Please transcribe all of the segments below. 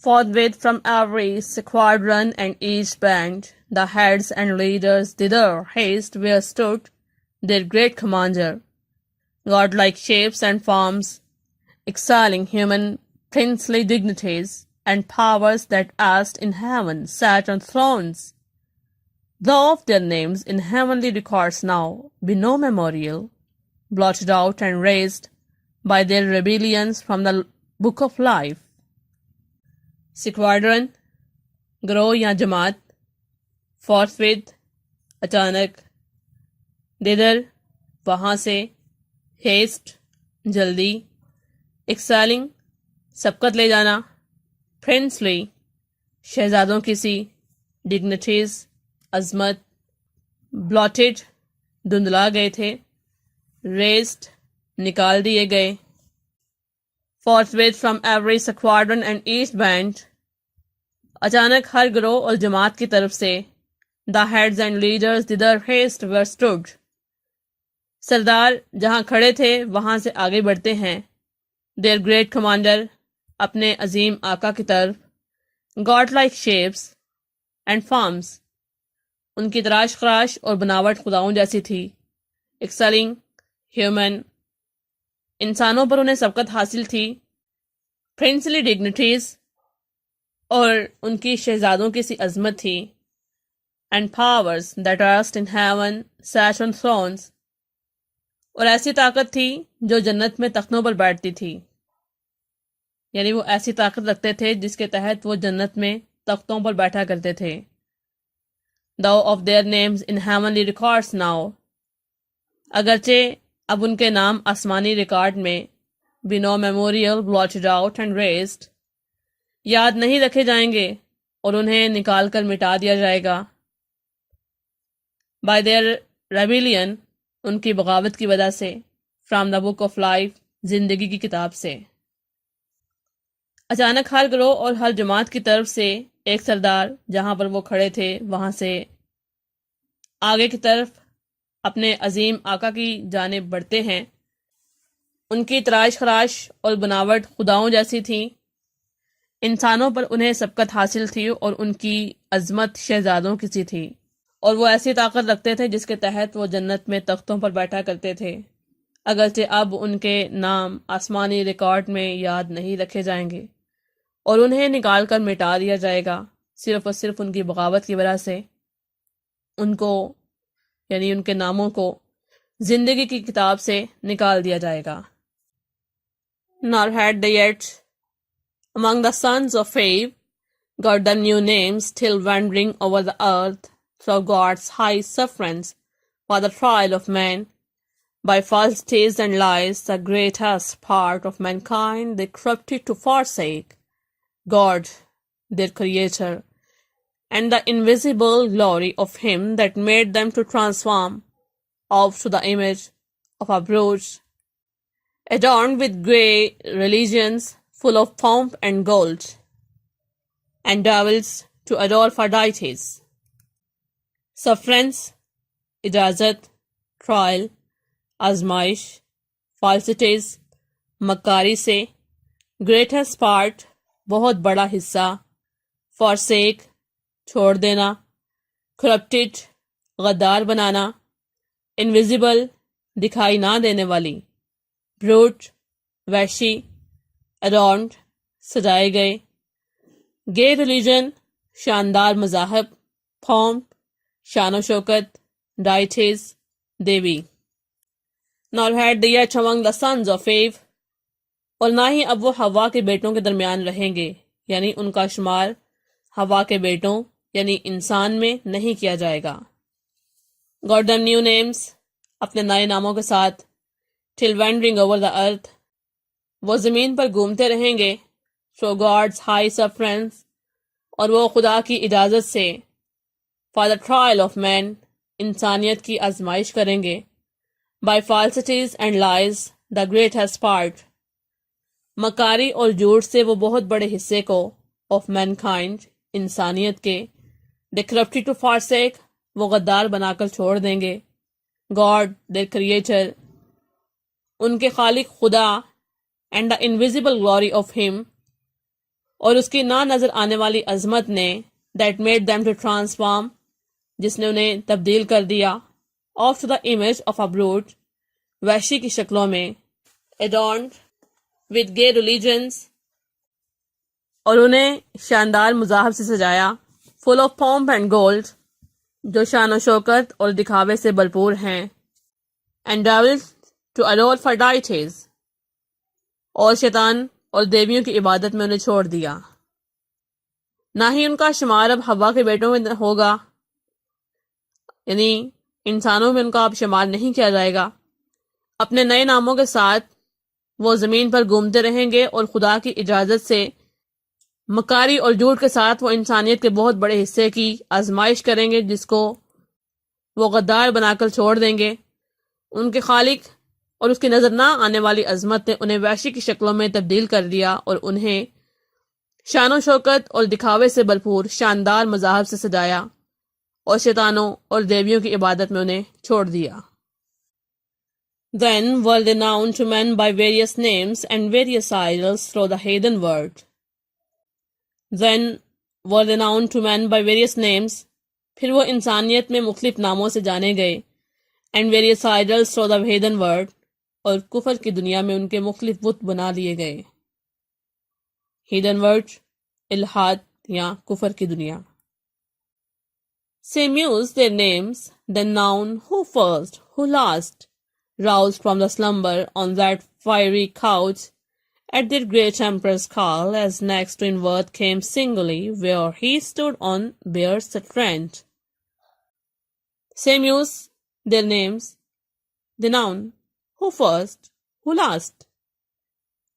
Forthwith from every squadron and each band, the heads and leaders thither haste where stood their great commander, godlike shapes and forms, excelling human princely dignities, and powers that erst in heaven sat on thrones. Though of their names in heavenly records now be no memorial, blotted out and razed by their rebellions from the book of life. Squadron, گروہ یا جماعت, forthwith, اچانک, thither, وہاں سے, haste, جلدی, excelling, سبقت لے جانا, princely, شہزادوں کی سی, dignities, عظمت, blotted, دھندلا گئے تھے, raised, نکال دیے گئے, forthwith from every squadron and each band, اچانک ہر گروہ اور جماعت کی طرف سے, the heads and leaders thither haste were stood, سردار جہاں کھڑے تھے وہاں سے آگے بڑھتے ہیں, their great commander, اپنے عظیم آقا کی طرف, godlike shapes and forms, ان کی تراش خراش اور بناوٹ خداؤں جیسی تھی, excelling human, انسانوں پر انہیں سبقت حاصل تھی, princely dignities, اور ان کی شہزادوں کی سی عظمت تھی, and powers that erst in heaven sat on thrones, اور ایسی طاقت تھی جو جنت میں تختوں پر بیٹھتی تھی, یعنی وہ ایسی طاقت رکھتے تھے جس کے تحت وہ جنت میں تختوں پر بیٹھا کرتے تھے. Though of their names in heavenly records now, اگرچہ اب ان کے نام آسمانی ریکارڈ میں, be no memorial blotted out and razed, یاد نہیں رکھے جائیں گے اور انہیں نکال کر مٹا دیا جائے گا, by their rebellion, ان کی بغاوت کی وجہ سے, from the book of life, زندگی کی کتاب سے. اچانک ہر گروہ اور ہر جماعت کی طرف سے ایک سردار جہاں پر وہ کھڑے تھے وہاں سے آگے کی طرف اپنے عظیم آقا کی جانب بڑھتے ہیں. ان کی تراش خراش اور بناوٹ خداؤں جیسی تھی, انسانوں پر انہیں سبقت حاصل تھی اور ان کی عظمت شہزادوں کی سی تھی, اور وہ ایسی طاقت رکھتے تھے جس کے تحت وہ جنت میں تختوں پر بیٹھا کرتے تھے, اگرچہ اب ان کے نام آسمانی ریکارڈ میں یاد نہیں رکھے جائیں گے اور انہیں نکال کر مٹا دیا جائے گا صرف اور صرف ان کی بغاوت کی وجہ سے. ان کو یعنی ان کے ناموں کو زندگی کی کتاب سے نکال دیا جائے گا. Nor had they yet among the sons of Eve got them new names till wandering over the earth through God's high sufferance for the trial of man, by falsities and lies the greatest part of mankind they corrupted to forsake God, their Creator, and the invisible glory of Him that made them to transform off to the image of a brute, adorned with grey religions full of pomp and gold, and devils to adore for deities. Sufferance, اجازت, trial, آزمائش, falsities, مکاری سے, greatest part, بہت بڑا حصہ, forsake, چھوڑ دینا, corrupted, غدار بنانا, invisible, دکھائی نہ دینے والی, brute, وحشی, adorned, سجائے گئے, gay religion, شاندار مذاہب, pomp, شان و شوکت, deities, Devi. Nor had they yet among the sons of Eve, اور نہ ہی اب وہ ہوا کے بیٹوں کے درمیان رہیں گے, یعنی ان کا شمار ہوا کے بیٹوں یعنی انسان میں نہیں کیا جائے گا. Got them new names, اپنے نئے ناموں کے ساتھ, till wandering over the earth, وہ زمین پر گھومتے رہیں گے, through God's high sufferance, اور وہ خدا کی اجازت سے, for the trial of man, انسانیت کی آزمائش کریں گے, by falsities and lies the greatest part, مکاری اور جھوٹ سے وہ بہت بڑے حصے کو, of mankind, انسانیت کے, they corrupted to forsake, وہ غدار بنا کر چھوڑ دیں گے, God, their Creator, ان کے خالق خدا, and the invisible glory of Him, اور اس کی نہ نظر آنے والی عظمت نے that made them to transform جس نے انہیں تبدیل کر دیا of to the image of a brute وحشی کی شکلوں میں adorned with gay religions اور انہیں شاندار مذاہب سے سجایا full of pomp and gold جو شان و شوکت اور دکھاوے سے بھرپور ہیں and devils to adore for deities اور شیطان اور دیویوں کی عبادت میں انہیں چھوڑ دیا. نہ ہی ان کا شمار اب ہوا کے بیٹوں میں ہوگا، یعنی انسانوں میں ان کا اب شمار نہیں کیا جائے گا. اپنے نئے ناموں کے ساتھ وہ زمین پر گھومتے رہیں گے اور خدا کی اجازت سے مکاری اور جھوٹ کے ساتھ وہ انسانیت کے بہت بڑے حصے کی آزمائش کریں گے جس کو وہ غدار بنا کر چھوڑ دیں گے. ان کے خالق اور اس کی نظر نہ آنے والی عظمت نے انہیں وحشی کی شکلوں میں تبدیل کر دیا اور انہیں شان و شوکت اور دکھاوے سے بھرپور شاندار مذاہب سے سجایا اور شیطانوں اور دیویوں کی عبادت میں انہیں چھوڑ دیا. Then were they known to men by various names and various idols through the heathen world. Then were they known to men by various names پھر وہ انسانیت میں مختلف ناموں سے جانے گئے and various idols through the heathen world اور کفر کی دنیا میں ان کے مختلف بت بنا لیے گئے. ہیدن ورڈ الحاد یا کفر کی دنیا. Same use their names, then noun who first, who last, roused from the slumber on that fiery couch at their great emperor's call, as next to in worth came singly where he stood on bare strength. Same use their names, the noun who first, who last.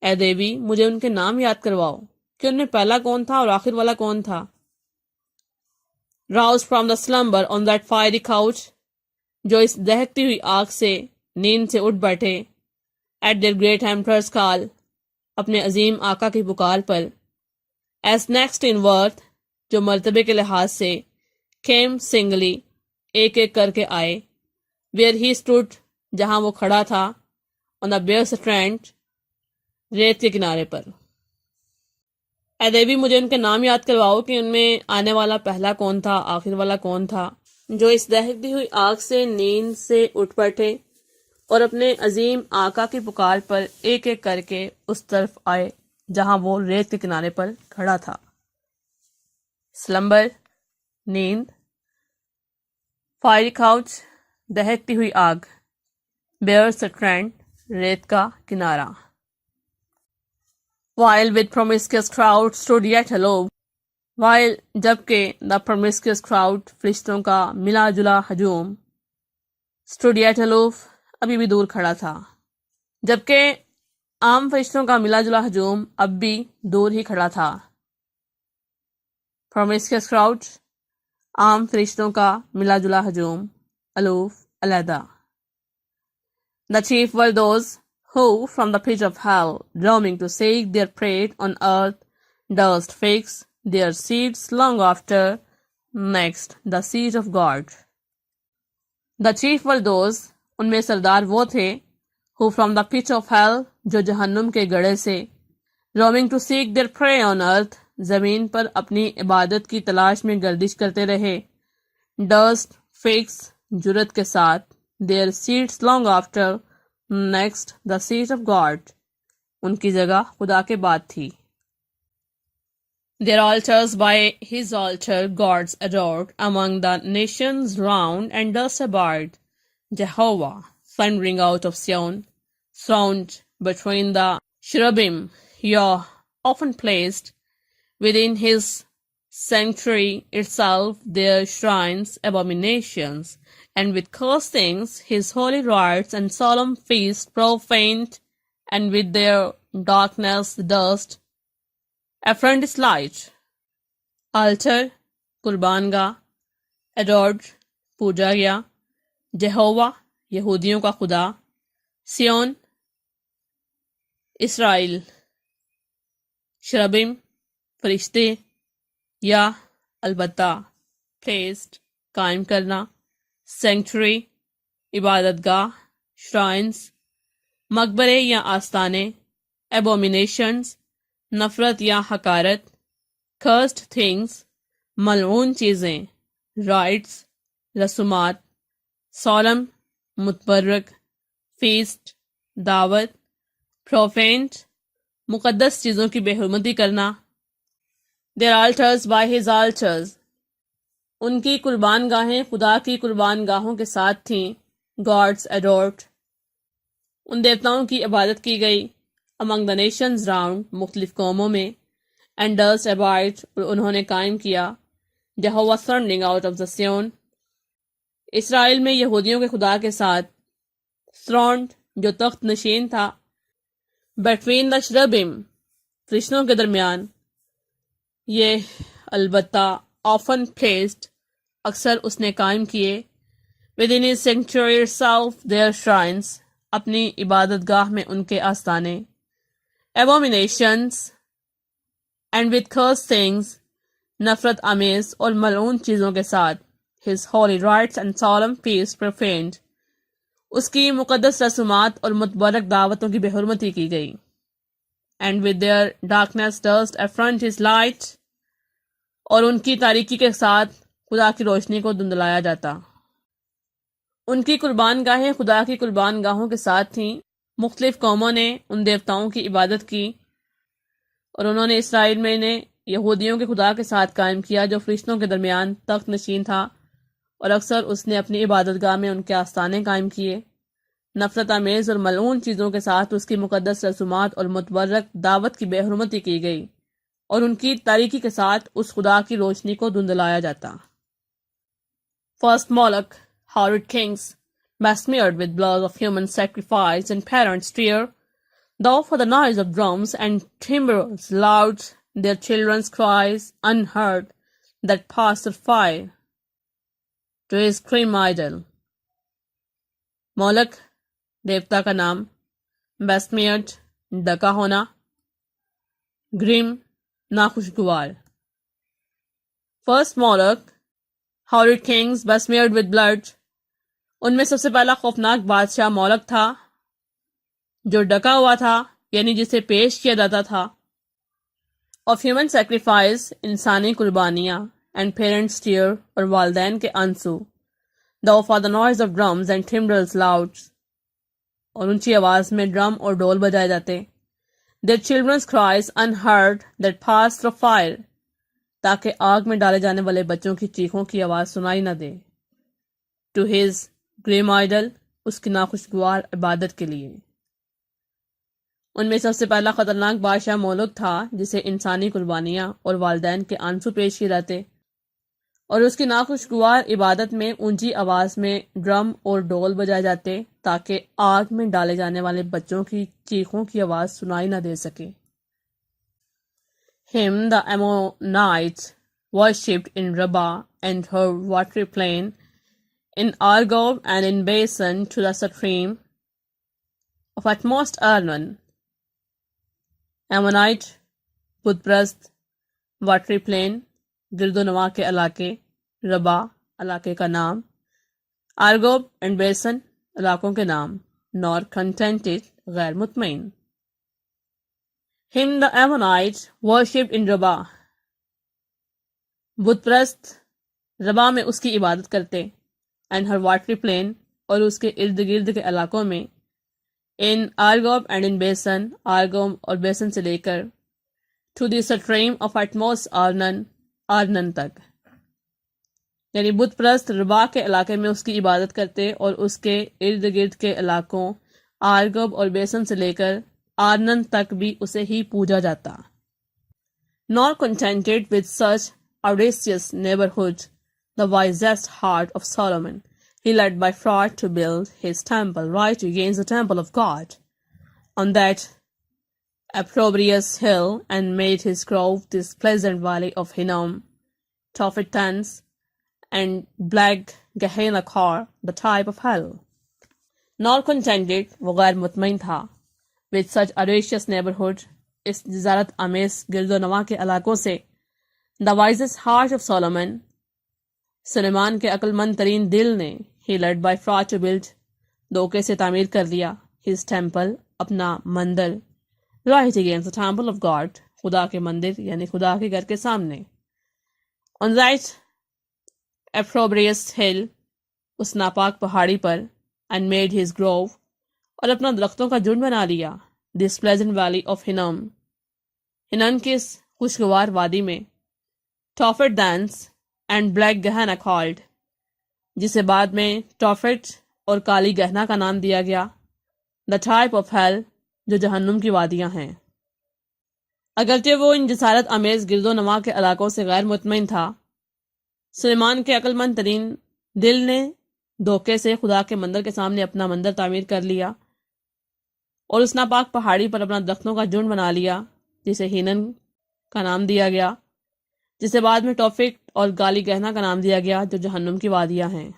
اے دیوی مجھے ان کے نام یاد کرواؤ کہ ان میں پہلا کون تھا اور آخر والا کون تھا. Roused from the slumber on that fiery couch جو اس دہکتی ہوئی آگ سے نیند سے اٹھ بیٹھے at their great emperor's call اپنے عظیم آقا کی پکار پر as next in worth جو مرتبے کے لحاظ سے came singly ایک ایک کر کے آئے where he stood جہاں وہ کھڑا تھا on the bare strand ریت کے کنارے پر. اے دیوی مجھے ان کے نام یاد کرواؤ کہ ان میں آنے والا پہلا کون تھا آخر والا کون تھا جو اس دہکتی ہوئی آگ سے نیند سے اٹھ بیٹھے اور اپنے عظیم آقا کی پکار پر ایک ایک کر کے اس طرف آئے جہاں وہ ریت کے کنارے پر کھڑا تھا. سلمبر نیند، فائری کاؤچ دہکتی ہوئی آگ، بیئر سٹرینڈ ریت کا کنارہ. While with promiscuous crowd stood yet alone while جبکہ the promiscuous crowd فرشتوں کا ملا جلا ہجوم stood yet aloof ابھی بھی دور کھڑا تھا، جبکہ عام فرشتوں کا ملا جلا ہجوم اب بھی دور ہی کھڑا تھا. promiscuous crowd عام فرشتوں کا ملا جلا ہجوم، aloof علیحدہ. The chief were those who, from the pit of hell, roaming to seek their prey on earth, durst fix their seats long after next the seat of God. The chief were those, ان میں سردار وہ تھے who from the pit of hell جو جہنم کے گڑھے سے roaming to seek their prey on earth زمین پر اپنی عبادت کی تلاش میں گردش کرتے رہے durst fix جرت کے ساتھ their seats long after next the seat of God ان کی جگہ خدا کے بعد تھی. Their altars by his altar gods adored among the nations round and thus abide Jehovah thundering out of Sion sound between the cherubim Yah often placed within his sanctuary itself their shrines abominations and with cursings his holy rites and solemn feasts profaned and with their darkness dust affront his light. Altar قربان گاہ adored پوجا گیا جہوہ یہودیوں کا خدا seven اسرائیل شربم فرشتے یا البتہ placed قائم کرنا سینکچوری عبادت گاہ شرائنز مقبرے یا آستانے ایبومینیشنز نفرت یا حقارت، cursed things ملعون چیزیں، رائٹس رسومات، سولم متبرک، فیسٹ دعوت، پروفینٹ مقدس چیزوں کی بے حرمتی کرنا، their altars by his altars ان کی قربان گاہیں خدا کی قربان گاہوں کے ساتھ تھیں، gods adored ان دیوتاؤں کی عبادت کی گئی، among the nations round مختلف قوموں میں، and dust abide اور انہوں نے قائم کیا، Jehovah thundering out of the Zion اسرائیل میں یہودیوں کے خدا کے ساتھ، throned جو تخت نشین تھا، between the cherubim فرشتوں کے درمیان، یہ البتہ often placed اکثر اس نے قائم کیے، within his sanctuary itself their shrines اپنی عبادت گاہ میں ان کے آستانے، abominations and with cursed things نفرت آمیز اور ملعون چیزوں کے ساتھ، his holy rites and solemn feasts profaned اس کی مقدس رسومات اور متبرک دعوتوں کی بے حرمتی کی گئی، and with their darkness durst affront his light اور ان کی تاریکی کے ساتھ خدا کی روشنی کو دھندلایا جاتا۔ ان کی قربان گاہیں خدا کی قربان گاہوں کے ساتھ تھیں، مختلف قوموں نے ان دیوتاؤں کی عبادت کی، اور انہوں نے اسرائیل میں انہیں یہودیوں کے خدا کے ساتھ قائم کیا جو فرشتوں کے درمیان تخت نشین تھا، اور اکثر اس نے اپنی عبادت گاہ میں ان کے آستانے قائم کیے، نفرت آمیز اور ملعون چیزوں کے ساتھ اس کی مقدس رسومات اور متبرک دعوت کی بے حرمتی کی گئی، اور ان کی تاریکی کے ساتھ اس خدا کی روشنی کو دھندلایا جاتا۔ First Moloch, horrid kings, besmeared with blood of human sacrifice and parents' tear, though for the noise of drums and timbrels loud, their children's cries unheard, that passed the fire to his grim idol. مولک دیوتا کا نام، بیسمیئرڈ ڈکا ہونا، گرم ناخوشگوار۔ First مولک horrid kings besmeared with blood ان میں سب سے پہلا خوفناک بادشاہ مولک تھا جو ڈکا ہوا تھا، یعنی جسے پیش کیا جاتا تھا، of human sacrifice انسانی قربانیاں، and parents' tear اور والدین کے آنسو، though for the noise of drums and timbrels loud اور اونچی آواز میں ڈرم اور ڈول بجائے جاتے، their children's cries unheard that passed through fire تاکہ آگ میں ڈالے جانے والے بچوں کی چیخوں کی آواز سنائی نہ دے، to his grim idol اس کی ناخوشگوار عبادت کے لیے۔ ان میں سب سے پہلا خطرناک بادشاہ مولک تھا جسے انسانی قربانیاں اور والدین کے آنسو پیش کیے جاتے، اور اس کی ناخوشگوار عبادت میں اونچی آواز میں ڈرم اور ڈول بجائے جاتے تاکہ آگ میں ڈالے جانے والے بچوں کی چیخوں کی آواز سنائی نہ دے سکے۔ Him the Ammonites worshipped in Rabbah and her watery plain, in Argob and in Basan to the stream of utmost Arnon. Ammonite بت پرست، واٹری پلین گرد و نواح کے علاقے، ربا علاقے کا نام، آرگوب اینڈ بیسن علاقوں کے نام، نور کنٹینٹڈ غیر مطمئن۔ Him the Ammonites worshipped in Rabbah بت پرست ربا میں اس کی عبادت کرتے، and her watery plain اور اس کے ارد گرد کے علاقوں میں، in Argob and in Basan آرگوم اور بیسن سے لے کر to the stream of utmost آرنن تک، یعنی بت پرست ربا کے علاقے میں اس کی عبادت کرتے اور اس کے ارد گرد کے علاقوں آرگوب اور بیسن سے لے کر آرنن تک بھی اسے ہی پوجا جاتا۔ Nor contented with such audacious neighborhood, the wisest heart of Solomon, he led by fraud to build his temple right against the temple of God, on that opprobrious hill, and made his grove this pleasant valley of Hinnom, Tophet Tans, and black Gehenna Khor, the type of hell. Nor contented وہ غیر مطمئن تھا with such audacious neighborhood اس جزارت آمیز گرد و نواح کے علاقوں سے، the wisest heart of Solomon سلیمان کے عقل مند ترین دل نے، he led by fraud to build دھوکے سے تعمیر کر لیا، his temple اپنا مندر right against the temple of God خدا کے مندر یعنی خدا کے گھر کے سامنے. On right opprobrious hill, اس ناپاک پہاڑی پر, and made his grove, اور اپنا درختوں کا جھنڈ بنا لیا, this pleasant valley of Hinnom, ہنن کی اس خوشگوار وادی میں, Tophet dance and black Gehenna called, جسے بعد میں ٹافٹ اور کالی گہنا کا نام دیا گیا, the type of hell, جو جہنم کی وادیاں ہیں. اگرچہ وہ ان جسارت آمیز گرد و نما کے علاقوں سے غیر مطمئن تھا, سلیمان کے عقل مند ترین دل نے دھوکے سے خدا کے مندر کے سامنے اپنا مندر تعمیر کر لیا اور اس ناپاک پہاڑی پر اپنا درختوں کا جھنڈ بنا لیا, جسے ہینن کا نام دیا گیا, جسے بعد میں ٹوفک اور گالی گہنا کا نام دیا گیا, جو جہنم کی وادیاں ہیں.